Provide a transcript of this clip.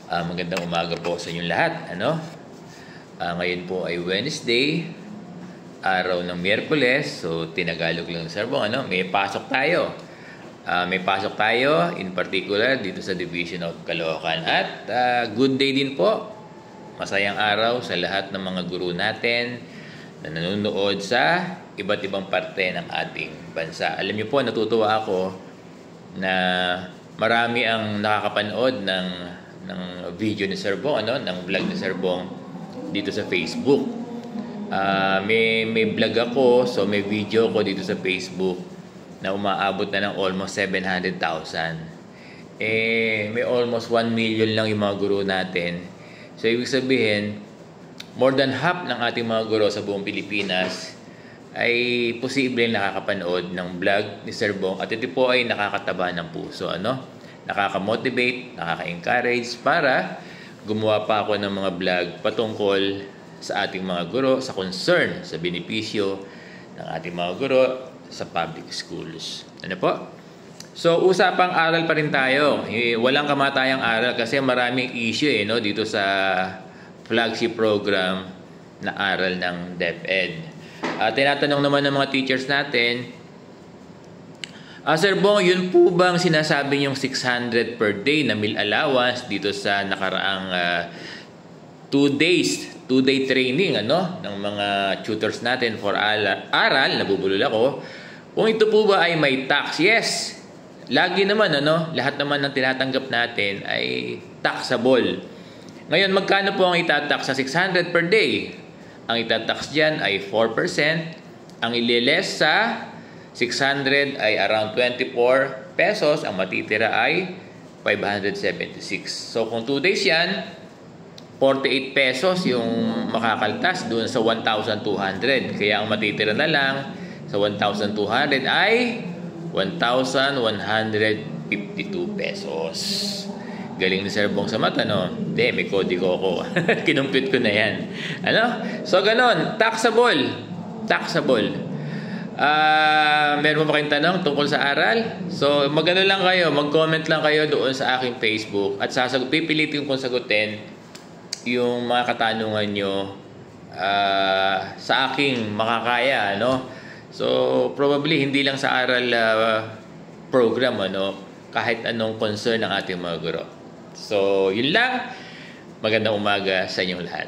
Magandang umaga po sa inyong lahat. Ngayon po ay Wednesday, araw ng Miyerkules. So, tinagalog lang sa serbong. May pasok tayo. In particular dito sa Division of Caloocan. At good day din po. Masayang araw sa lahat ng mga guro natin na nanonood sa iba't ibang parte ng ating bansa. Alam niyo po, natutuwa ako na marami ang nakakapanood ng video ni Sir Bong, ng vlog ni Sir Bong dito sa Facebook. May vlog ako, so may video ko dito sa Facebook na umaabot na ng almost 700,000. May almost 1 million lang yung mga guro natin. So, ibig sabihin, more than half ng ating mga guro sa buong Pilipinas ay posibleng nakakapanood ng vlog ni Sir Bong, at ito po ay nakakataba ng puso, nakaka-motivate, nakaka-encourage para gumawa pa ako ng mga vlog patungkol sa ating mga guro, sa concern, sa benepisyo ng ating mga guro sa public schools. So, usapang aral pa rin tayo. Walang kamatayang aral kasi maraming issue dito sa flagship program na aral ng DepEd. Tinatanong naman ng mga teachers natin, Sir Bong, yun po bang sinasabi niyong 600 per day na meal allowance dito sa nakaraang 2-day training ng mga tutors natin for aral, nabubulol ako, kung ito po ba ay may tax? Yes, lagi naman lahat naman ng tinatanggap natin ay taxable. Ngayon, magkano po ang itatax sa 600 per day? Ang itatax dyan ay 4%, ang ililes sa 600 ay around 24 pesos, ang matitira ay 576. So kung 2 days yan, 48 pesos yung makakaltas doon sa 1,200. Kaya ang matitira na lang sa 1,200 ay 1,152 pesos. Galing ni Sir Bong sa mata, Hindi, may kodigo ko. Kinumpit ko na yan. So ganon, taxable. Meron mo ba kayong tanong tungkol sa aral? So, magano lang kayo, mag-comment lang kayo doon sa aking Facebook at pipilitin kong sagutin yung mga katanungan nyo sa aking makakaya, So, probably hindi lang sa aral program, kahit anong concern ng ating mga guro. So, yun lang. Magandang umaga sa inyong lahat.